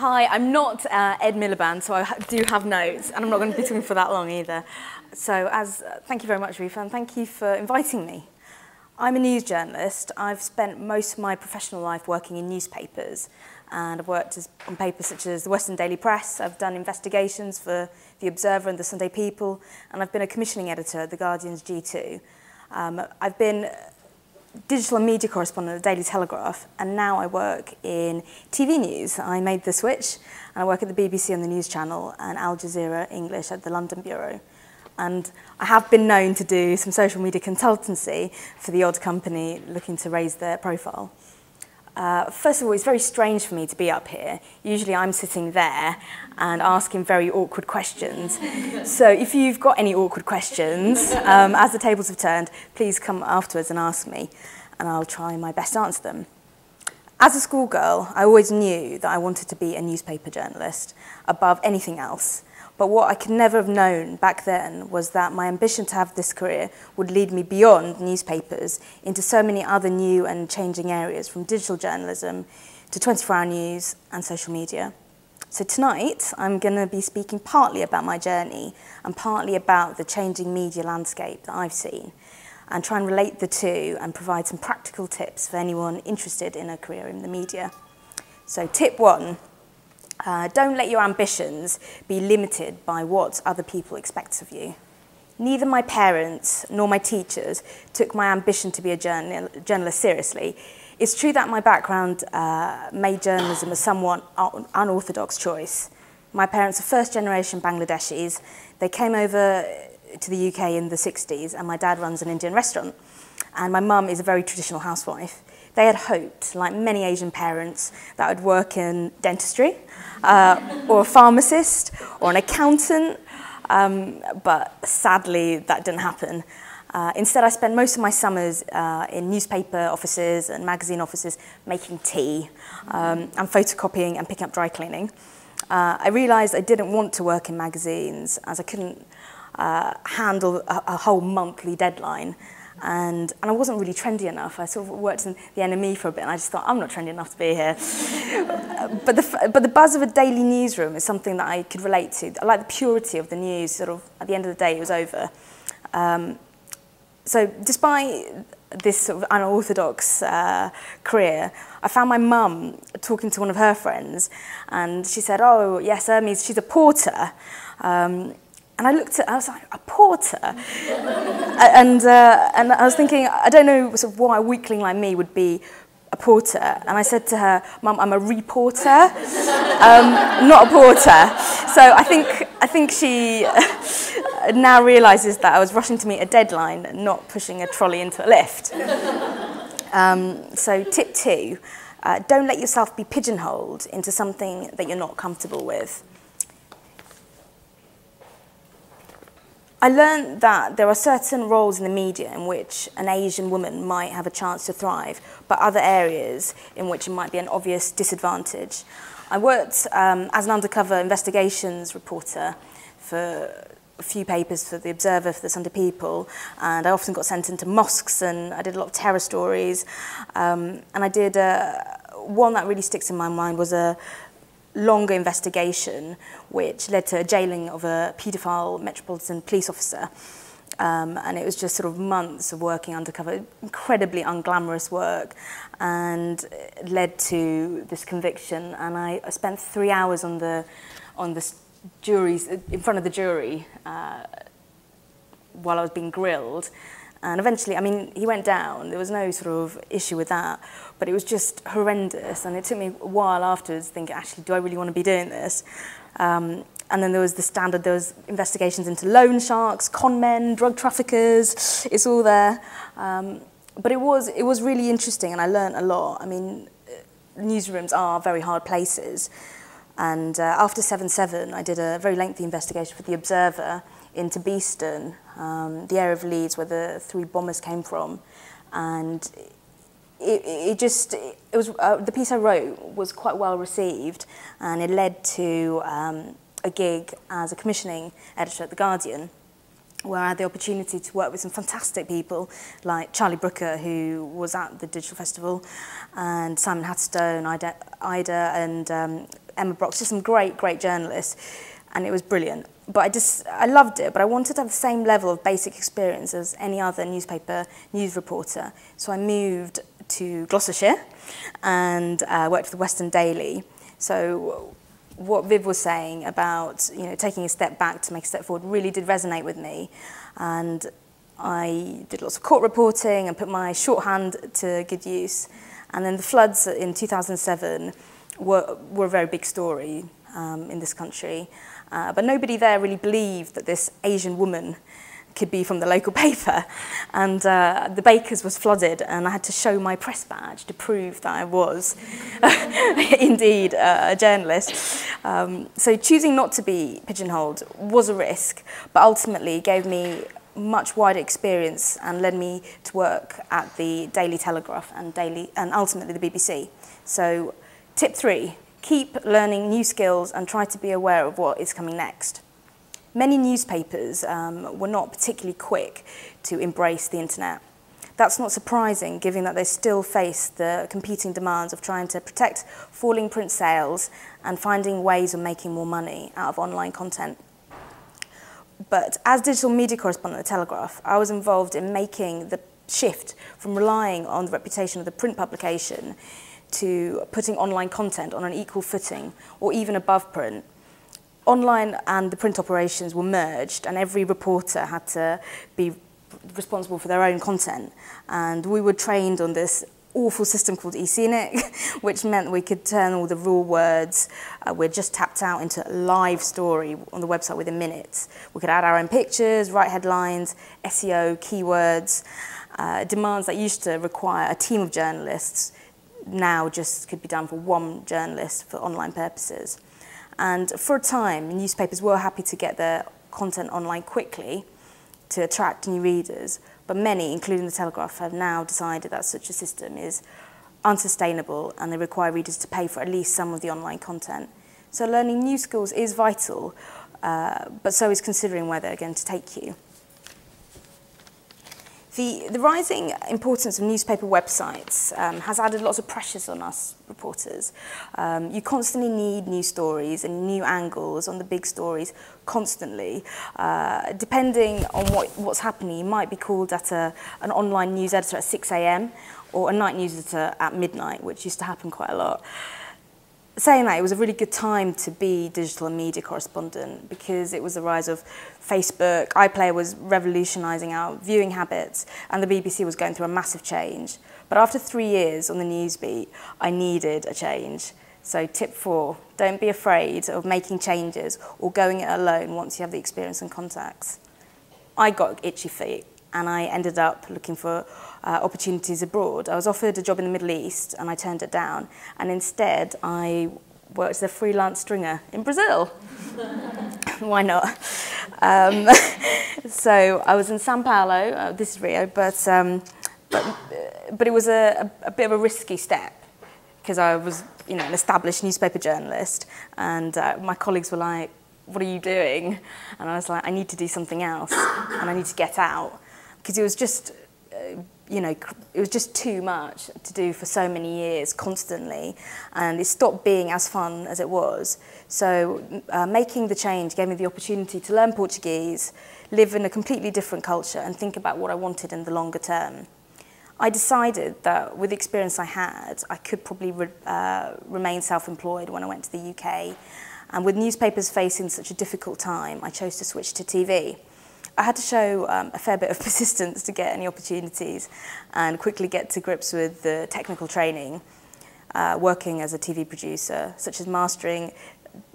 Hi, I'm not Ed Miliband, so I do have notes, and I'm not going to be talking for that long either. So thank you very much, Rifa, and thank you for inviting me. I'm a news journalist. I've spent most of my professional life working in newspapers, and I've worked on papers such as the Western Daily Press. I've done investigations for The Observer and the Sunday People, and I've been a commissioning editor at The Guardian's G2. I've been digital and media correspondent at the Daily Telegraph, and now I work in TV news. I made the switch, and I work at the BBC on the News Channel and Al Jazeera English at the London Bureau. And I have been known to do some social media consultancy for the odd company looking to raise their profile. First of all, it's very strange for me to be up here. Usually I'm sitting there and asking very awkward questions. So if you've got any awkward questions, as the tables have turned, please come afterwards and ask me, and I'll try my best to answer them. As a schoolgirl, I always knew that I wanted to be a newspaper journalist above anything else. But what I could never have known back then was that my ambition to have this career would lead me beyond newspapers into so many other new and changing areas, from digital journalism to 24-hour news and social media. So tonight, I'm going to be speaking partly about my journey and partly about the changing media landscape that I've seen, and try and relate the two and provide some practical tips for anyone interested in a career in the media. So tip one. Don't let your ambitions be limited by what other people expect of you. Neither my parents nor my teachers took my ambition to be a journalist seriously. It's true that my background made journalism a somewhat unorthodox choice. My parents are first-generation Bangladeshis. They came over to the UK in the 60s, and my dad runs an Indian restaurant. And my mum is a very traditional housewife. They had hoped, like many Asian parents, that I'd work in dentistry, or a pharmacist, or an accountant, but sadly that didn't happen. Instead, I spent most of my summers in newspaper offices and magazine offices making tea, and photocopying and picking up dry cleaning. I realised I didn't want to work in magazines, as I couldn't handle a whole monthly deadline. And I wasn't really trendy enough. I sort of worked in the NME for a bit, and I just thought, I'm not trendy enough to be here. But the buzz of a daily newsroom is something that I could relate to. I like the purity of the news. Sort of at the end of the day, it was over. So despite this sort of unorthodox career, I found my mum talking to one of her friends, and she said, "Oh yes, she's a porter." And I looked at, I was like, a porter? and I was thinking, I don't know sort of why a weakling like me would be a porter. And I said to her, "Mum, I'm a reporter, not a porter." So I think she now realises that I was rushing to meet a deadline, not pushing a trolley into a lift. So tip two, don't let yourself be pigeonholed into something that you're not comfortable with. I learned that there are certain roles in the media in which an Asian woman might have a chance to thrive, but other areas in which it might be an obvious disadvantage. I worked as an undercover investigations reporter for a few papers, for The Observer, for the Sunday People, and I often got sent into mosques, and I did a lot of terror stories. And I did one that really sticks in my mind was a longer investigation which led to a jailing of a paedophile Metropolitan Police officer. And it was just sort of months of working undercover, incredibly unglamorous work, and it led to this conviction. And I spent 3 hours on the juries, in front of the jury, while I was being grilled. And eventually, I mean, he went down. There was no sort of issue with that, but it was just horrendous. And it took me a while afterwards thinking, actually, do I really want to be doing this? And then there was the standard, there was investigations into loan sharks, con men, drug traffickers, it's all there. But it was really interesting, and I learned a lot. I mean, newsrooms are very hard places. And after 7/7, I did a very lengthy investigation for The Observer into Beeston, the area of Leeds where the 3 bombers came from. And the piece I wrote was quite well received, and it led to a gig as a commissioning editor at The Guardian, where I had the opportunity to work with some fantastic people like Charlie Brooker, who was at the Digital Festival, and Simon Hatterstone, Ida, and Emma Brox, just some great, great journalists, and it was brilliant. But I loved it, but I wanted to have the same level of basic experience as any other newspaper news reporter. So I moved to Gloucestershire and worked for the Western Daily. So what Viv was saying about taking a step back to make a step forward really did resonate with me. And I did lots of court reporting and put my shorthand to good use. And then the floods in 2007 were a very big story in this country. But nobody there really believed that this Asian woman could be from the local paper. And the Bakers was flooded, and I had to show my press badge to prove that I was indeed a journalist. So choosing not to be pigeonholed was a risk, but ultimately gave me much wider experience and led me to work at the Daily Telegraph and ultimately the BBC. So tip 3, keep learning new skills and try to be aware of what is coming next. Many newspapers were not particularly quick to embrace the internet. That's not surprising, given that they still face the competing demands of trying to protect falling print sales and finding ways of making more money out of online content. But as digital media correspondent at The Telegraph, I was involved in making the shift from relying on the reputation of the print publication to putting online content on an equal footing or even above print. Online and the print operations were merged, and every reporter had to be responsible for their own content. And we were trained on this awful system called eScenic, which meant we could turn all the raw words we'd just tapped out into a live story on the website within minutes. We could add our own pictures, write headlines, SEO, keywords, demands that used to require a team of journalists now just could be done for one journalist for online purposes. And for a time, newspapers were happy to get their content online quickly to attract new readers, but many, including The Telegraph, have now decided that such a system is unsustainable and they require readers to pay for at least some of the online content. So learning new skills is vital, but so is considering where they're going to take you. The rising importance of newspaper websites has added lots of pressures on us reporters. You constantly need new stories and new angles on the big stories constantly. Depending on what's happening, you might be called at an online news editor at 6 a.m. or a night news editor at midnight, which used to happen quite a lot. Saying that, it was a really good time to be digital and media correspondent because it was the rise of Facebook, iPlayer was revolutionising our viewing habits, and the BBC was going through a massive change. But after 3 years on the newsbeat, I needed a change. So tip 4, don't be afraid of making changes or going it alone once you have the experience and contacts. I got itchy feet, and I ended up looking for opportunities abroad. I was offered a job in the Middle East and I turned it down, and instead I worked as a freelance stringer in Brazil. Why not? So I was in Sao Paulo, this is Rio, but it was a bit of a risky step because I was an established newspaper journalist, and my colleagues were like, "What are you doing?" And I was like, "I need to do something else and I need to get out," because it was just it was just too much to do for so many years constantly, and it stopped being as fun as it was. So making the change gave me the opportunity to learn Portuguese, live in a completely different culture, and think about what I wanted in the longer term. I decided that with the experience I had, I could probably remain self-employed when I went to the UK. And with newspapers facing such a difficult time, I chose to switch to TV. I had to show a fair bit of persistence to get any opportunities and quickly get to grips with the technical training, working as a TV producer, such as mastering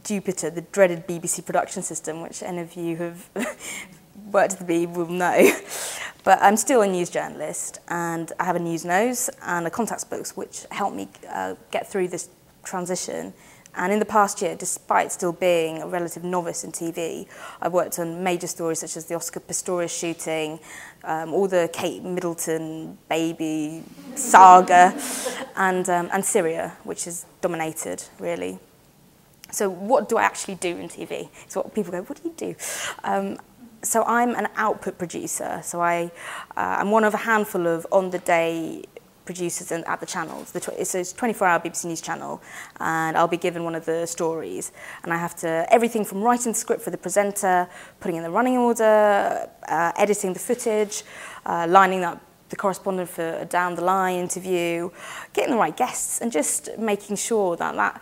Jupiter, the dreaded BBC production system, which any of you have worked at the BBC will know. But I'm still a news journalist, and I have a news nose and a contacts books, which helped me get through this transition. And in the past year, despite still being a relative novice in TV, I've worked on major stories such as the Oscar Pistorius shooting, all the Kate Middleton baby saga, and Syria, which has dominated, really. So what do I actually do in TV? So what people go, what do you do? So I'm an output producer. So I'm one of a handful of on-the-day producers at the channels. It's a 24-hour BBC News channel, and I'll be given one of the stories. And I have to, everything from writing the script for the presenter, putting in the running order, editing the footage, lining up the correspondent for a down-the-line interview, getting the right guests, and just making sure that that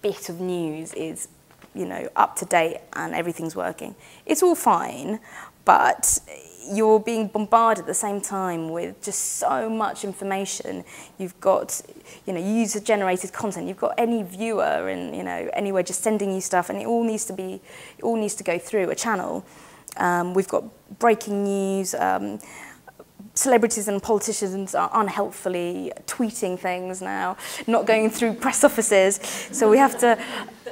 bit of news is, you know, up to date and everything's working. It's all fine, but you're being bombarded at the same time with just so much information. You've got, you know, user-generated content. You've got any viewer and, you know, anywhere just sending you stuff, and it all needs to go through a channel. We've got breaking news. Celebrities and politicians are unhelpfully tweeting things now, not going through press offices. So we have to.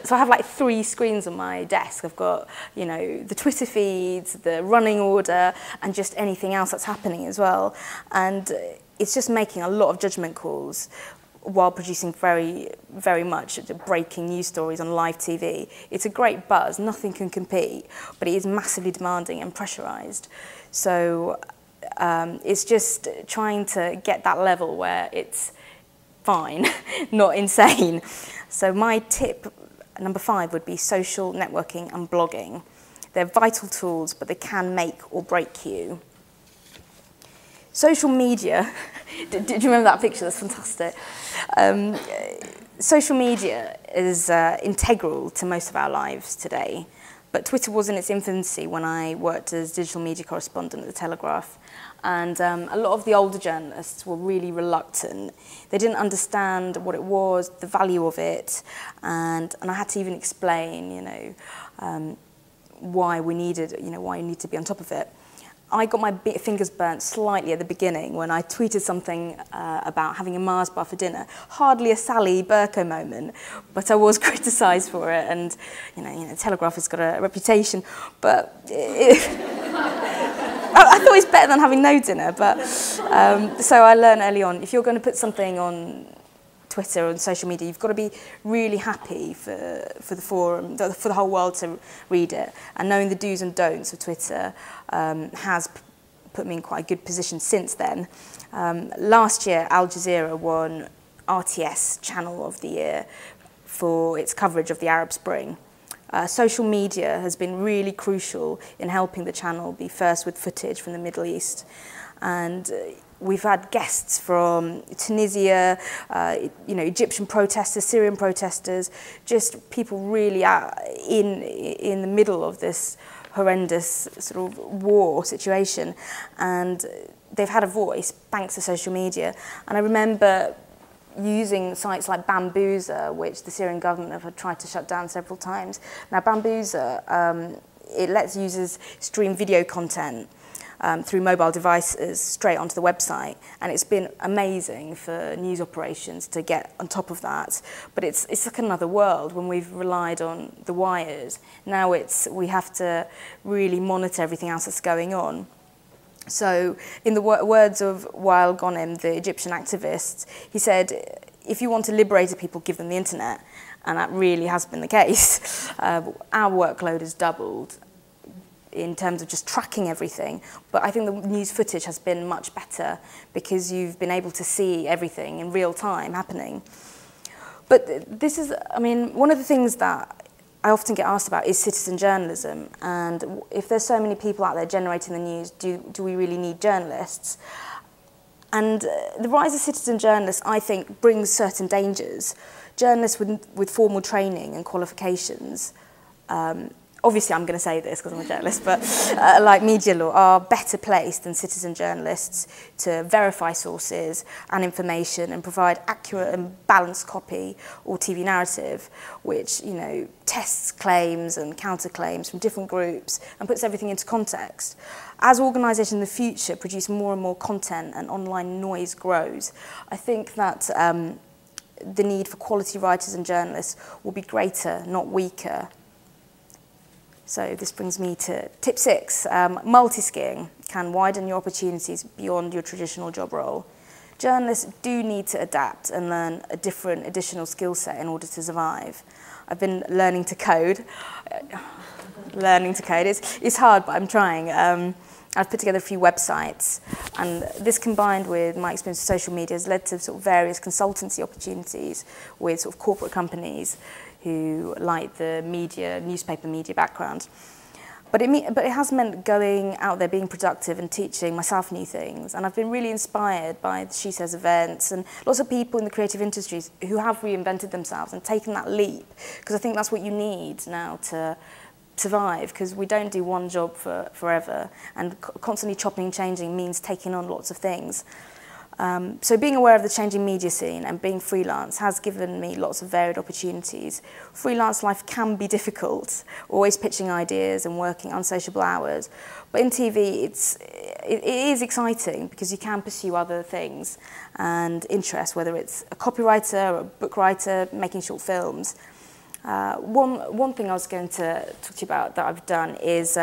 So I have like 3 screens on my desk. I've got, you know, the Twitter feeds, the running order, and just anything else that's happening as well. And it's just making a lot of judgment calls while producing very, very much breaking news stories on live TV. It's a great buzz. Nothing can compete, but it is massively demanding and pressurized. So it's just trying to get that level where it's fine, not insane. So my tip number 5 would be social networking and blogging. They're vital tools, but they can make or break you. Social media, do you remember that picture? That's fantastic. Social media is integral to most of our lives today, but Twitter was in its infancy when I worked as digital media correspondent at The Telegraph. And a lot of the older journalists were really reluctant. They didn't understand what it was, the value of it, and I had to even explain, you know, why we needed, you know, why you need to be on top of it. I got my fingers burnt slightly at the beginning when I tweeted something about having a Mars bar for dinner. Hardly a Sally Berko moment, but I was criticised for it, and you know, Telegraph has got a reputation, but I thought it's better than having no dinner, but so I learned early on, if you're going to put something on Twitter or on social media, you've got to be really happy for the forum, for the whole world to read it. And knowing the do's and don'ts of Twitter has put me in quite a good position since then. Last year, Al Jazeera won RTS Channel of the Year for its coverage of the Arab Spring. Social media has been really crucial in helping the channel be first with footage from the Middle East. And we've had guests from Tunisia, you know, Egyptian protesters, Syrian protesters, just people really in the middle of this horrendous sort of war situation. And they've had a voice thanks to social media. And I remember using sites like Bambuser, which the Syrian government have tried to shut down several times. Now, Bambuser, it lets users stream video content through mobile devices straight onto the website, and it's been amazing for news operations to get on top of that. But it's like another world when we've relied on the wires. Now we have to really monitor everything else that's going on. So, in the words of Wael Ghonim, the Egyptian activist, he said, if you want to liberate people, give them the internet. And that really has been the case. Our workload has doubled in terms of just tracking everything. But I think the news footage has been much better because you've been able to see everything in real time happening. But this is, I mean, one of the things that I often get asked about is citizen journalism, and if there's so many people out there generating the news, do we really need journalists? And the rise of citizen journalists, I think, brings certain dangers. Journalists with formal training and qualifications, obviously I'm going to say this because I'm a journalist, but like media law, are better placed than citizen journalists to verify sources and information and provide accurate and balanced copy or TV narrative, which, you know, tests claims and counterclaims from different groups and puts everything into context. As organisations in the future produce more and more content and online noise grows, I think that the need for quality writers and journalists will be greater, not weaker. So this brings me to tip 6. Multi-skilling can widen your opportunities beyond your traditional job role. Journalists do need to adapt and learn a different additional skill set in order to survive. I've been learning to code. It's hard, but I'm trying. I've put together a few websites, and this combined with my experience with social media has led to sort of various consultancy opportunities with sort of corporate companies who like the media, newspaper media background. But it has meant going out there, being productive and teaching myself new things. And I've been really inspired by the She Says events and lots of people in the creative industries who have reinvented themselves and taken that leap, because I think that's what you need now to survive, because we don't do one job forever, and constantly chopping and changing means taking on lots of things. So being aware of the changing media scene and being freelance has given me lots of varied opportunities. Freelance life can be difficult, always pitching ideas and working unsociable hours, but in TV it is exciting because you can pursue other things and interests, whether it's a copywriter or a book writer, making short films. One thing I was going to talk to you about that I've done is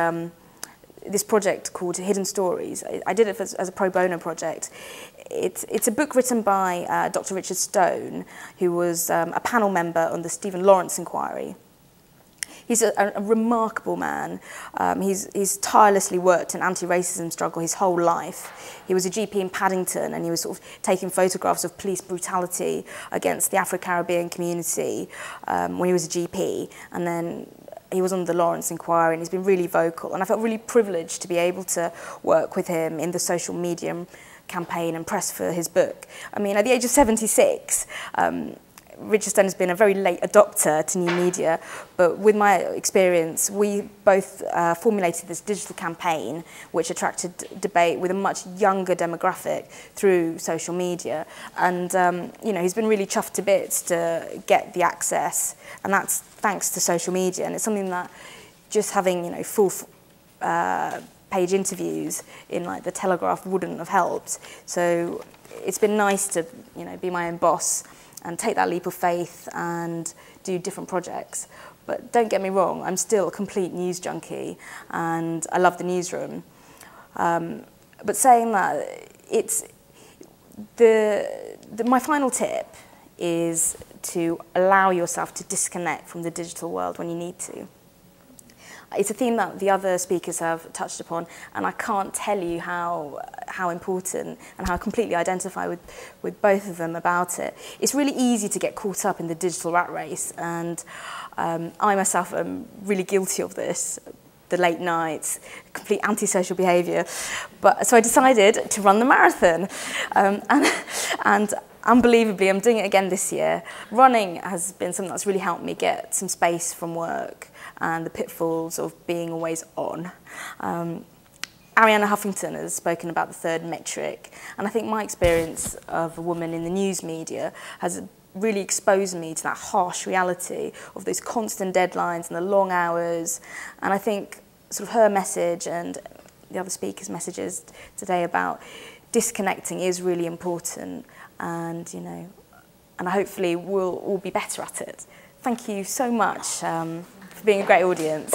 this project called Hidden Stories. I did it as a pro bono project. It's a book written by Dr. Richard Stone, who was a panel member on the Stephen Lawrence inquiry. He's a remarkable man. He's tirelessly worked an anti-racism struggle his whole life. He was a GP in Paddington, and he was sort of taking photographs of police brutality against the Afro-Caribbean community when he was a GP. And then he was on the Lawrence inquiry, and he's been really vocal. And I felt really privileged to be able to work with him in the social media campaign and press for his book. I mean, at the age of 76, Richard Stone has been a very late adopter to new media, but with my experience, we both formulated this digital campaign which attracted debate with a much younger demographic through social media. And you know, he's been really chuffed to bits to get the access, and that's thanks to social media. And it's something that just having, you know, full page interviews in like the Telegraph wouldn't have helped. So it's been nice to, you know, be my own boss and take that leap of faith and do different projects. But don't get me wrong, I'm still a complete news junkie and I love the newsroom. But saying that, it's my final tip is to allow yourself to disconnect from the digital world when you need to. It's a theme that the other speakers have touched upon, and I can't tell you how important and how I completely identify with both of them about it. It's really easy to get caught up in the digital rat race, and I myself am really guilty of this, the late nights, complete antisocial behaviour. But so I decided to run the marathon, and unbelievably, I'm doing it again this year. Running has been something that's really helped me get some space from work and the pitfalls of being always on. Arianna Huffington has spoken about the third metric, and I think my experience of a woman in the news media has really exposed me to that harsh reality of those constant deadlines and the long hours. And I think sort of her message and the other speakers' messages today about disconnecting is really important, and you know, and hopefully we'll all be better at it. Thank you so much for being a great audience.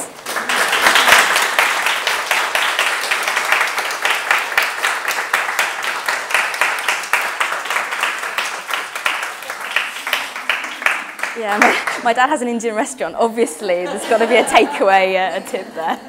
Yeah, my dad has an Indian restaurant. Obviously, there's got to be a takeaway a tip there.